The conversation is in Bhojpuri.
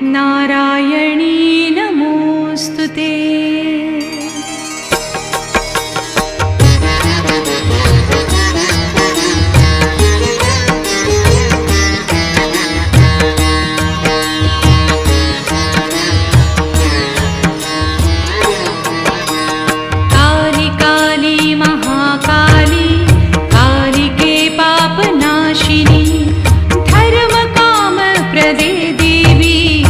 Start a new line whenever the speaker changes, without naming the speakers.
नारायणी नमोस्तुते। काली काली महाकाली कालिके पापनाशिनी धर्म काम प्रदे देवी